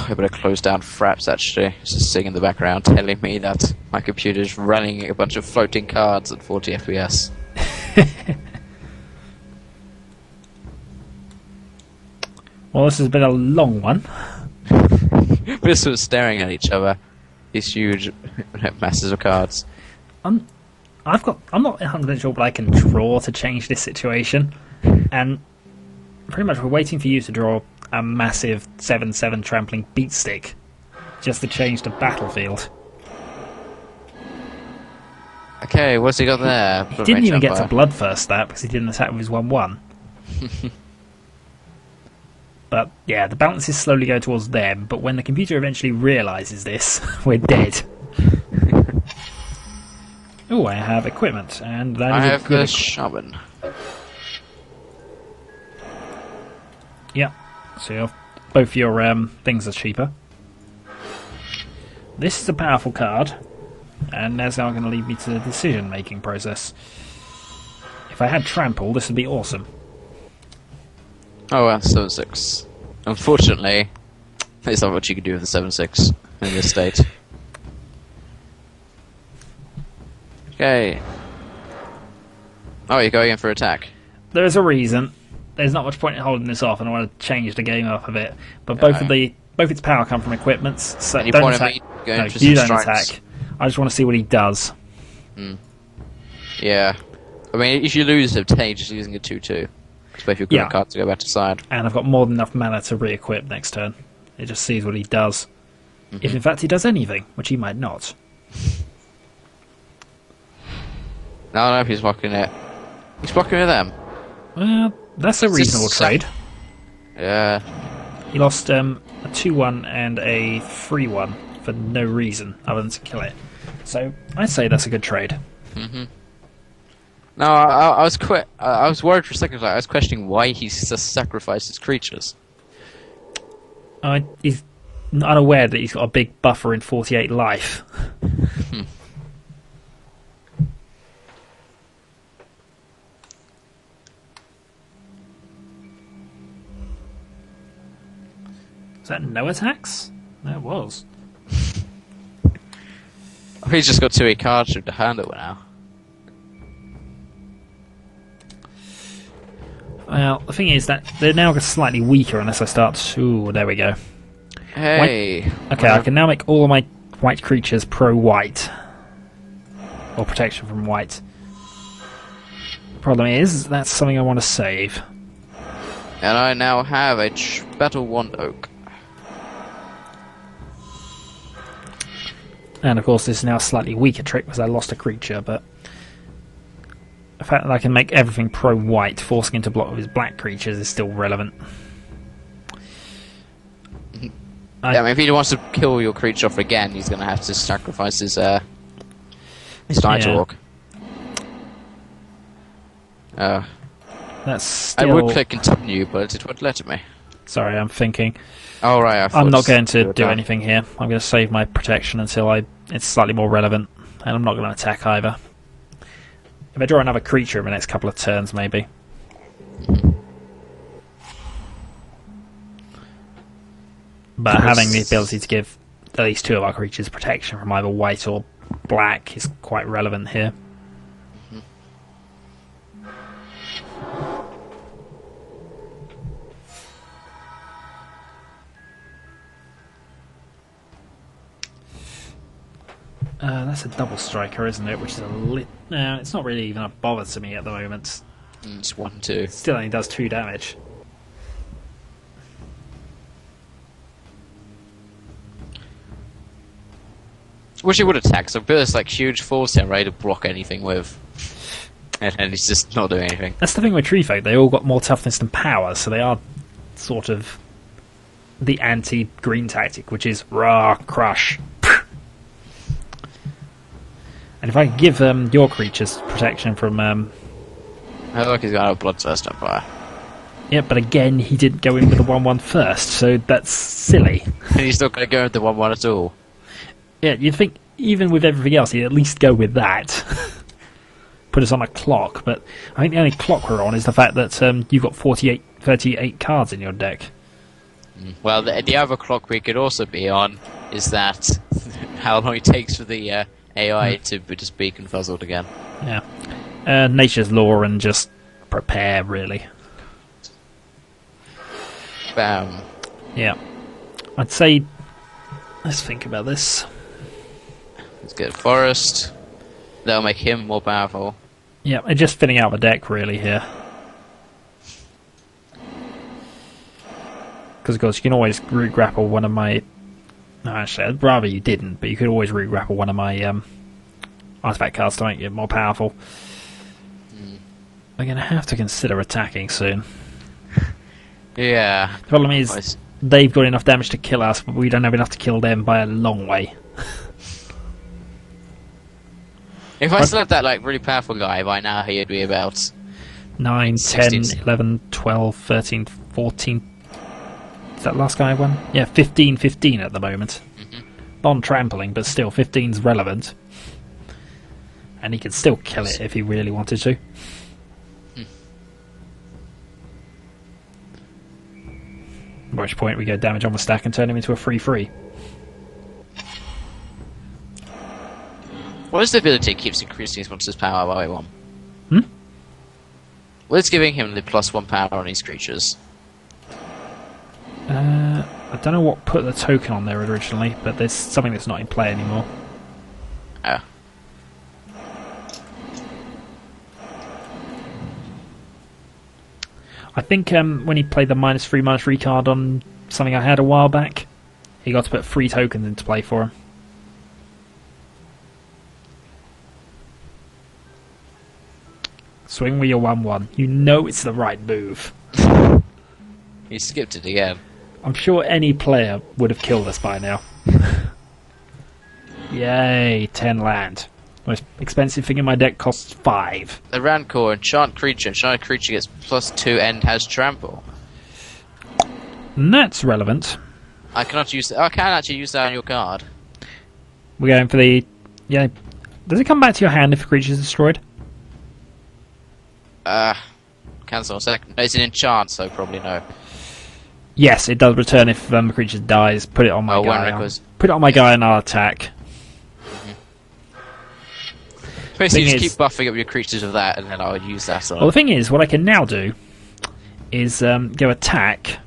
I better close down Fraps, actually. It's just sitting in the background telling me that my computer's running a bunch of floating cards at 40 FPS. Well, this has been a long one. We're sort of staring at each other. These huge masses of cards. I'm not 100% sure what I can draw to change this situation, and pretty much we're waiting for you to draw a massive 7/7 trampling beat stick just to change the battlefield. Okay, what's he got there? He didn't even get to Bloodthirst that because he didn't attack with his 1/1. But yeah, the balance is slowly going towards them, but when the computer eventually realises this, we're dead. Oh, I have equipment, and that is I have the shaman. Yeah, so both your things are cheaper. This is a powerful card, and that's now going to lead me to the decision-making process. If I had Trample, this would be awesome. Oh well, 7/6. Unfortunately, that's not what you can do with the 7/6 in this state. Okay. Oh, you're going in for attack. There's a reason. There's not much point in holding this off, and I want to change the game up a bit. But both its power come from equipments, so Any don't point attack. of me going No, for you some don't strikes? attack. I just want to see what he does. Yeah. I mean, if you lose him, you're just using a 2/2. Because both your good cards to go back to side. And I've got more than enough mana to re-equip next turn. It just sees what he does. If in fact he does anything, which he might not. No, he's blocking it. He's blocking with them. Well, that's a reasonable trade. Yeah. He lost a 2/1 and a 3/1 for no reason other than to kill it. So I'd say that's a good trade. No, I was worried for a second. I was questioning why he just sacrificed his creatures. He's unaware that he's got a big buffer in 48 life. Was that no attacks? No, it was. He's just got 2 cards to handle it now. Well, the thing is that they're now slightly weaker unless I start... Ooh, there we go. Hey! Okay, I can now make all of my white creatures pro-white. Or protection from white. Problem is, that's something I want to save. And I now have a Battle Wand Oak. And of course this is now a slightly weaker trick because I lost a creature, but the fact that I can make everything pro-white, forcing him to block with his black creatures is still relevant. Yeah, I mean, if he wants to kill your creature off again, he's going to have to sacrifice his Nighthawk. That's still... I would click continue, but it wouldn't let me. Sorry, I'm thinking. Oh, right, I'm not going to do anything here. I'm going to save my protection until it's slightly more relevant. And I'm not going to attack either. If I draw another creature in the next couple of turns, maybe. But having the ability to give at least 2 of our creatures protection from either white or black is quite relevant here. That's a double striker, isn't it? Which is no, it's not really even a bother to me at the moment. It's 1/2. Still only does 2 damage. Wish he would attack, so Burst like huge force him ready to block anything with. And he's just not doing anything. That's the thing with treefolk, they all got more toughness than power, so they are sort of the anti-green tactic, which is raw crush. And if I could give your creatures protection from... I look, he's got a Bloodthirst Empire. Yeah, but again, he didn't go in with the 1/1 first, so that's silly. And he's not going to go with the 1/1 at all. Yeah, you'd think, even with everything else, he'd at least go with that. Put us on a clock, but I think the only clock we're on is the fact that you've got 38 cards in your deck. Well, the other clock we could also be on is that how long it takes for the AI to just be confuzzled again. Yeah. Nature's law and just prepare, really. Bam. Yeah. I'd say... Let's think about this. Let's get a forest. That'll make him more powerful. Yeah, and just filling out the deck, really, here. Because, of course, you can always root grapple one of my... No, actually, I'd rather you didn't, but you could always root grapple one of my artifact cards to make it more powerful. I'm going to have to consider attacking soon. Yeah. The problem is, they've got enough damage to kill us, but we don't have enough to kill them by a long way. If I still had that like really powerful guy, by now he'd be about 9, 10, 11, 12, 13, 14... Is that last guy I won? Yeah, 15 at the moment. Non-trampling, but still, 15's relevant. And he could still kill it if he really wanted to. At which point we go damage on the stack and turn him into a 3/3. What is the ability that keeps increasing his monster's power by 1? Well, it's giving him the +1 power on his creatures. I don't know what put the token on there originally, but there's something that's not in play anymore. Oh. I think when he played the -3/-3 card on something I had a while back, he got to put 3 tokens into play for him. Swing with your 1/1. You know it's the right move. He skipped it again. I'm sure any player would have killed us by now. Yay, 10 land. Most expensive thing in my deck costs 5. The Rancor, enchant creature. Enchant creature gets +2 and has trample. And that's relevant. I cannot use. I can actually use that on your card. We're going for the... Yeah. Does it come back to your hand if a creature is destroyed? Cancel a second. No, it's an enchant, so probably no. Yes, it does return if the creature dies. Put it on my guy. Put it on my guy and I'll attack. Basically, just keep buffing up your creatures with that, and then I'll use that on. Well, the thing is, what I can now do is go attack,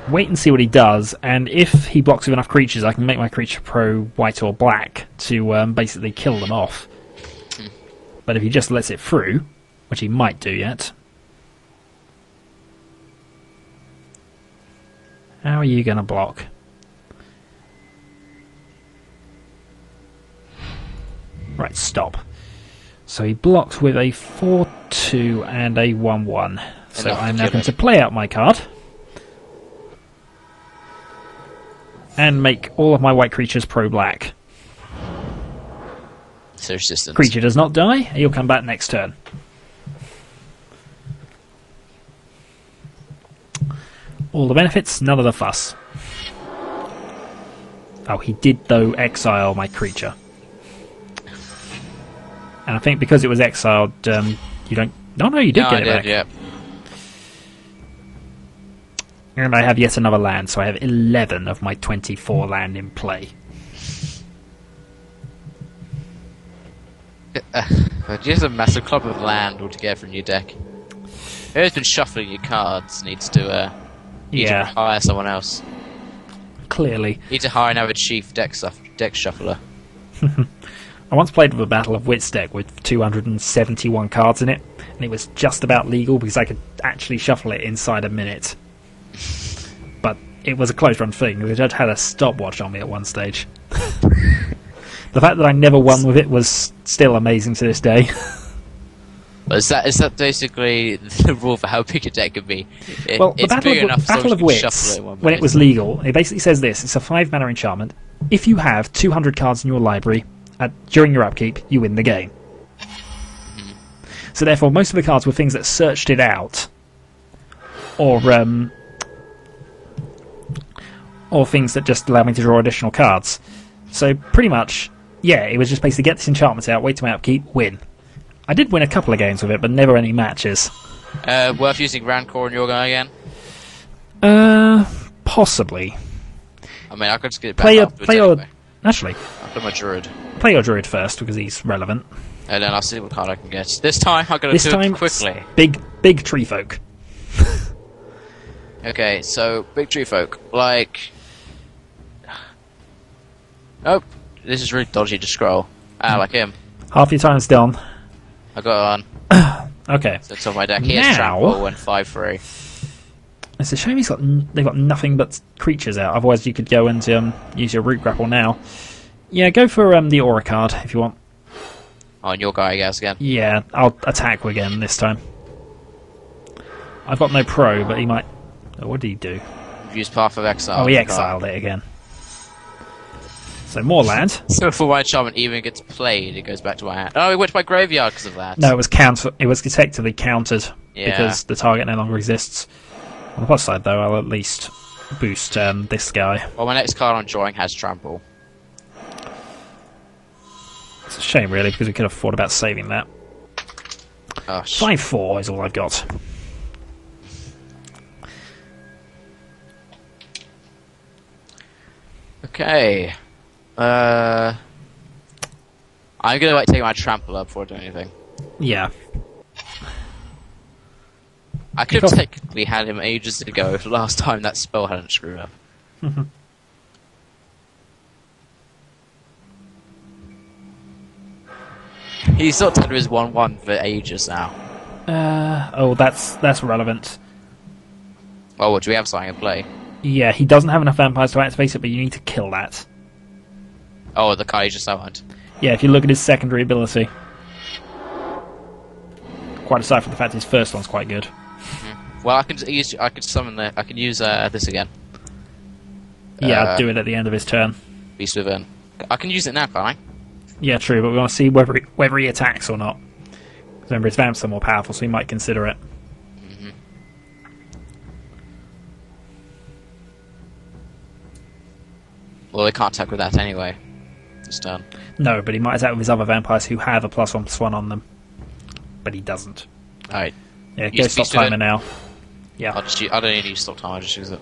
wait and see what he does, and if he blocks with enough creatures, I can make my creature pro white or black to basically kill them off. But if he just lets it through, which he might do yet... How are you going to block? Right, stop. So he blocked with a 4/2 and a 1/1. So I'm now going to play out my card. And make all of my white creatures pro-black. So resistance. Creature does not die, he'll come back next turn. All the benefits, none of the fuss. Oh, he did, though, exile my creature. And I think because it was exiled, you don't... No, you did get it back. Yeah. And I have yet another land, so I have 11 of my 24 land in play. Just a massive club of land altogether in your deck. Whoever's been shuffling your cards needs to... to hire someone else. Clearly. Need to hire another chief deck shuffler. I once played with a Battle of Wits deck with 271 cards in it, and it was just about legal because I could actually shuffle it inside a minute. But it was a close run thing. The judge had a stopwatch on me at one stage. The fact that I never won with it was still amazing to this day. Is that basically the rule for how big a deck can be? Well, the Battle of Wits, when it was legal, it basically says this: it's a 5-mana enchantment. If you have 200 cards in your library during your upkeep, you win the game. So therefore, most of the cards were things that searched it out, or things that just allowed me to draw additional cards. So pretty much, yeah, it was just basically get this enchantment out, wait to my upkeep, win. I did win a couple of games with it, but never any matches. Worth using Rancor on your guy again? Possibly. I mean, I could just get it back afterwards anyway. Actually, I've my Druid. Play your Druid first, because he's relevant. And then I'll see what card I can get. This time, I'm going to do it quickly. Big treefolk. Okay, so, big treefolk. Like... Oh, this is really dodgy to scroll. Like him. Half your time's done. I got on. Okay. So it's on my deck. He has trample and 5/3. It's a shame they've got nothing but creatures out. Otherwise, you could go and use your root grapple now. Yeah, go for the aura card if you want. Oh, and your guy, I guess, again. Yeah, I'll attack again this time. I've got no pro, but he might. Oh, what did he do? Use Path of Exile. Oh, he exiled it again. So more land. So if a White Shaman even gets played, it goes back to my hand. Oh, it went to my graveyard because of that. No, it was It was effectively countered because the target no longer exists. On the plus side, though, I'll at least boost this guy. Well, my next card on drawing has trample. It's a shame, really, because we could have thought about saving that. 5/4 is all I've got. Okay. I'm gonna take my trample up before I do anything. Yeah. I could have technically had him ages ago last time that spell hadn't screwed up. He's not done his 1/1 for ages now. Oh, that's relevant. Oh, do we have something in play? Yeah, he doesn't have enough vampires to activate it, but you need to kill that. Oh, the card you just summoned. Yeah, if you look at his secondary ability. Quite aside from the fact his first one's quite good. Well, I could summon the. I can use this again. Yeah, I'd do it at the end of his turn. Beast Within. I can use it now, can't I? Yeah, true, but we want to see whether he attacks or not. Remember, his vamps are more powerful, so he might consider it. Well, they can't attack with that anyway. This turn. No, but he might attack with his other vampires who have a +1/+1 on them. But he doesn't. Alright. Yeah, go stop timer now. Yeah. I don't need to use stop timer, I'll just use it.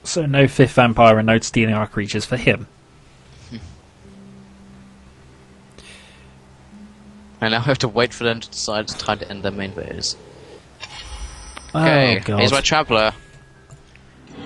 So no 5th vampire and no stealing our creatures for him. And now I have to wait for them to decide it's time to end their main phase. Okay, oh, God. Here's my Traveller.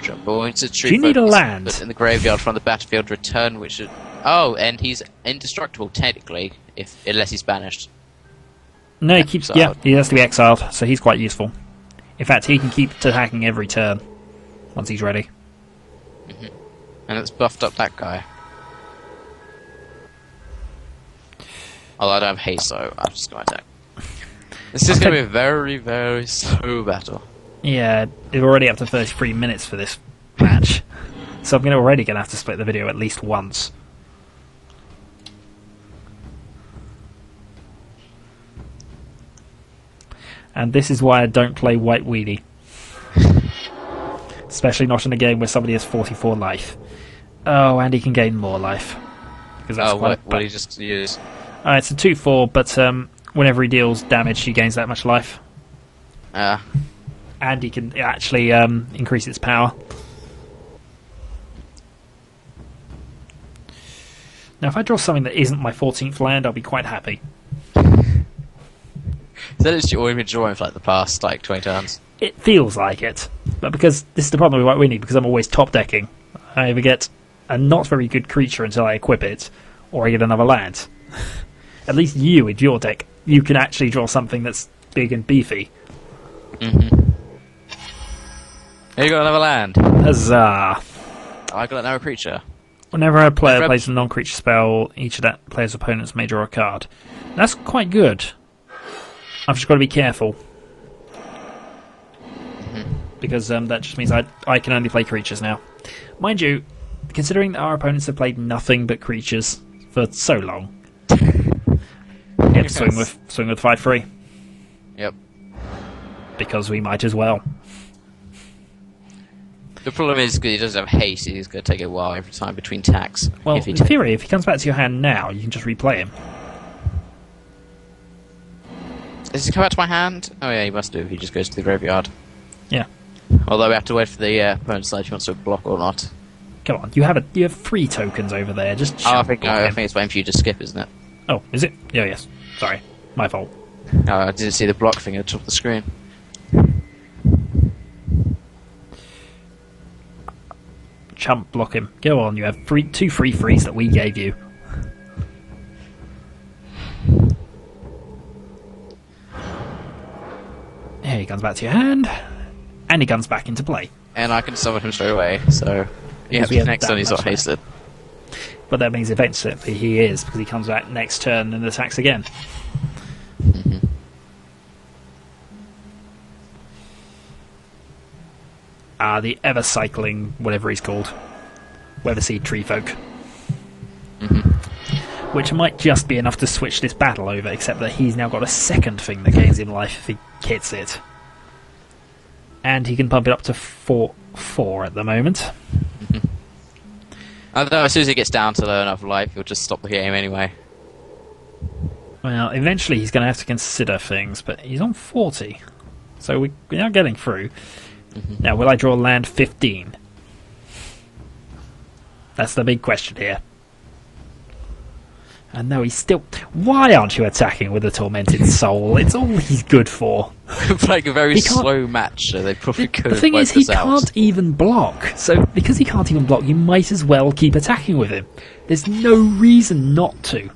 Trample into tree. Do you need a land? In the graveyard from the battlefield, return which should... Oh, and he's indestructible, technically, unless he's banished. No, he keeps... Yeah, he has to be exiled, so he's quite useful. In fact, he can keep attacking every turn, once he's ready. And it's buffed up that guy. Although I don't have haste, so I'm just going to attack. This is going to be a very, very slow battle. Yeah, we're already up to 33 minutes for this match. So I'm already going to have to split the video at least once. And this is why I don't play White Weenie. Especially not in a game where somebody has 44 life. Oh, and he can gain more life. That's what did he just use? It's a 2/4, but whenever he deals damage, he gains that much life. And he can actually increase its power. Now, if I draw something that isn't my 14th land, I'll be quite happy. Is that what you've been drawing for like the past 20 turns? It feels like it. But because this is the problem with White Weenie, because I'm always top decking, I either get a not very good creature until I equip it, or I get another land. At least you, with your deck, you can actually draw something that's big and beefy. You got another land. Huzzah! I got another creature. Whenever a player plays a non-creature spell, each of that player's opponents may draw a card. That's quite good. I've just got to be careful. Because that just means I can only play creatures now. Mind you, considering that our opponents have played nothing but creatures for so long, we have to swing with 5/3. Yep. Because we might as well. The problem is because he doesn't have haste, he's going to take a while every time between attacks. Well, in theory, if he comes back to your hand now, you can just replay him. Does he come out to my hand? Oh yeah, he must do if he just goes to the graveyard. Yeah. Although we have to wait for the opponent to decide if he wants to block or not. Come on, you have 3 tokens over there. Just I think it's waiting for you to skip, isn't it? Oh, is it? Yeah, yes. Sorry, my fault. No, I didn't see the block thing at the top of the screen. Chump, block him. Go on, you have 2 free frees that we gave you. Here he comes back to your hand, and he comes back into play. And I can summon him straight away, so yeah, next turn he's not hasted. But that means eventually he is, because he comes back next turn and attacks again. The ever-cycling, whatever he's called, Weatherseed treefolk. Which might just be enough to switch this battle over, except that he's now got a second thing that gains him life if he hits it. And he can pump it up to 4 at the moment. Although as soon as he gets down to low enough life, he'll just stop the game anyway. Well, eventually he's going to have to consider things, but he's on 40. So we are getting through. Now, will I draw land 15? That's the big question here. And no, he's still... Why aren't you attacking with a Tormented Soul? It's all he's good for. Like a very slow match, so they probably could have The thing is, he out. can't even block. So, because he can't even block, you might as well keep attacking with him. There's no reason not to.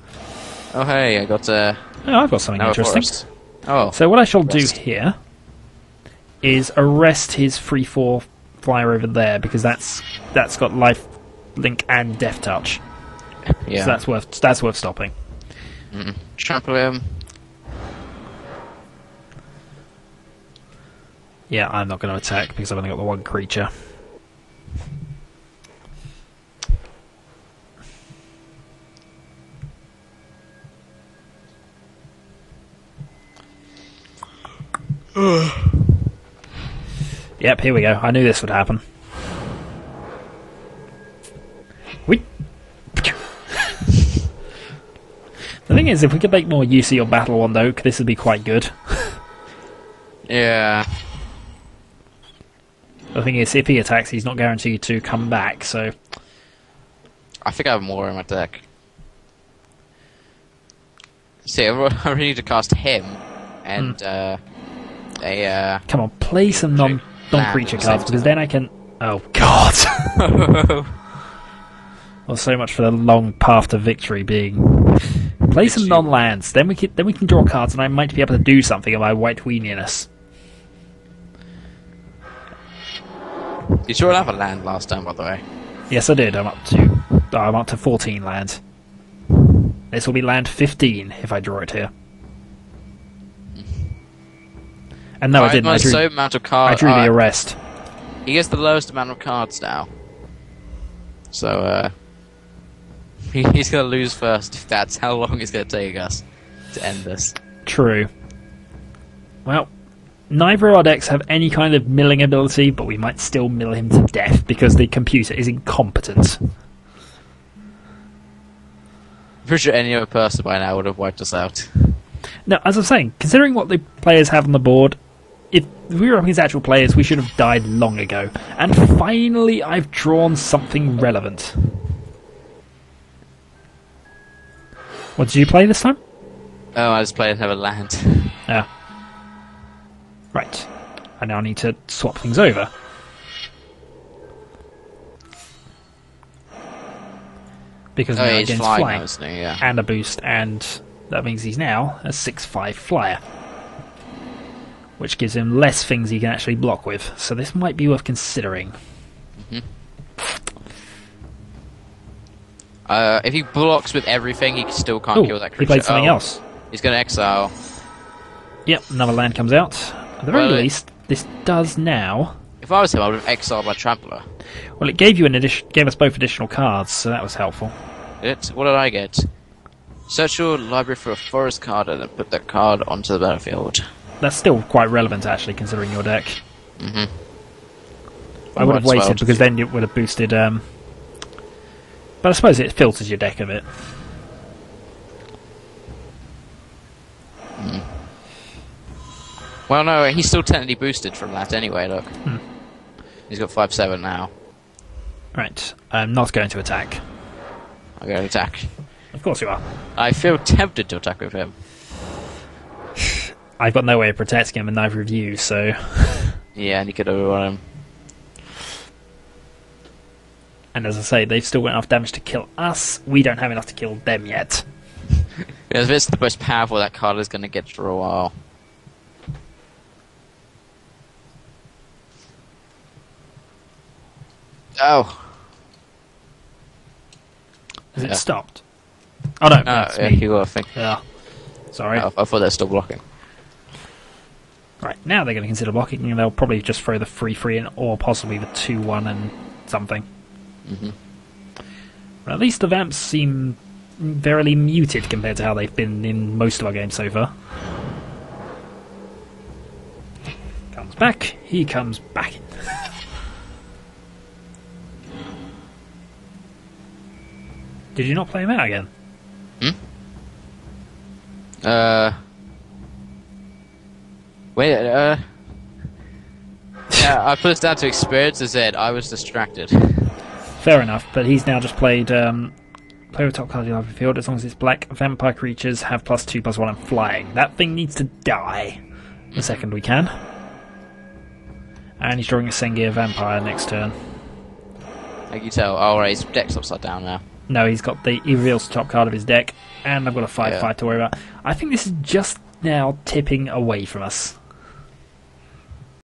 Oh, hey, I got Oh, I've got something interesting. Oh. So what I shall do here is arrest his 3/4 flyer over there, because that's got life link and death touch. Yeah. So that's worth stopping. Trample him. Yeah, I'm not going to attack because I've only got the 1 creature. Yep, here we go. I knew this would happen. Whee! The thing is, if we could make more use of your Battle Wand Oak, this would be quite good. Yeah. The thing is, if he attacks, he's not guaranteed to come back, so... I think I have more in my deck. See, I really need to cast him, and Come on, play some non-creature cards, because then I can... Oh, God! Well, so much for the long path to victory being... Play some non-lands, then we can draw cards, and I might be able to do something of my White Weenie-ness. You sure have a land last time, by the way. Yes, I did. I'm up to 14 lands. This will be land 15 if I draw it here. And no, I didn't. I drew the arrest. He gets the lowest amount of cards now. So, he's going to lose first if that's how long it's going to take us to end this. True. Well, neither of our decks have any kind of milling ability, but we might still mill him to death because the computer is incompetent. I'm pretty sure any other person by now would have wiped us out. Now, as I'm saying, considering what the players have on the board, if we were up against actual players, we should have died long ago. And finally, I've drawn something relevant. What did you play this time? Oh, I just played another land. Yeah. Right. I now need to swap things over. Because now he's against flying, flying now, isn't he? Yeah. and a boost, and that means he's now a 6/5 flyer. Which gives him less things he can actually block with. So this might be worth considering. If he blocks with everything, he still can't kill that creature. He played something else. He's going to exile. Yep, another land comes out. At the very least, this does now... If I was him, I would have exiled my Trampler. Well, it gave us both additional cards, so that was helpful. What did I get? Search your library for a forest card and then put that card onto the battlefield. That's still quite relevant, actually, considering your deck. I would have waited, because then it would have boosted... But I suppose it filters your deck a bit. Well, no, he's still technically boosted from that anyway, look. He's got 5/7 now. Right, I'm not going to attack. I'm going to attack. Of course you are. I feel tempted to attack with him. I've got no way of protecting him, and neither of you, so... Yeah, and he could overrun him. And as I say, they've still got enough damage to kill us. We don't have enough to kill them yet. Because if it's the most powerful that card is going to get for a while. Oh. Has it stopped? Oh no, that's me. You got a thing. Yeah. Sorry. Oh, I thought they're still blocking. Right, now they're going to consider blocking, and they'll probably just throw the 3/3 in, or possibly the 2/1 and something. But at least the Vamps seem verily muted compared to how they've been in most of our games so far. Comes back, he comes back. Did you not play him out again? Wait, yeah, I put this down to experience as Ed. I was distracted. Fair enough, but he's now just played play with top card you have in the field as long as it's black. Vampire creatures have +2/+1 and flying. That thing needs to die the second we can. And he's drawing a Sengir Vampire next turn. Like you tell, oh, right, his deck's upside down now. No, he reveals the top card of his deck, and I've got a 5/5 to worry about. I think this is just now tipping away from us.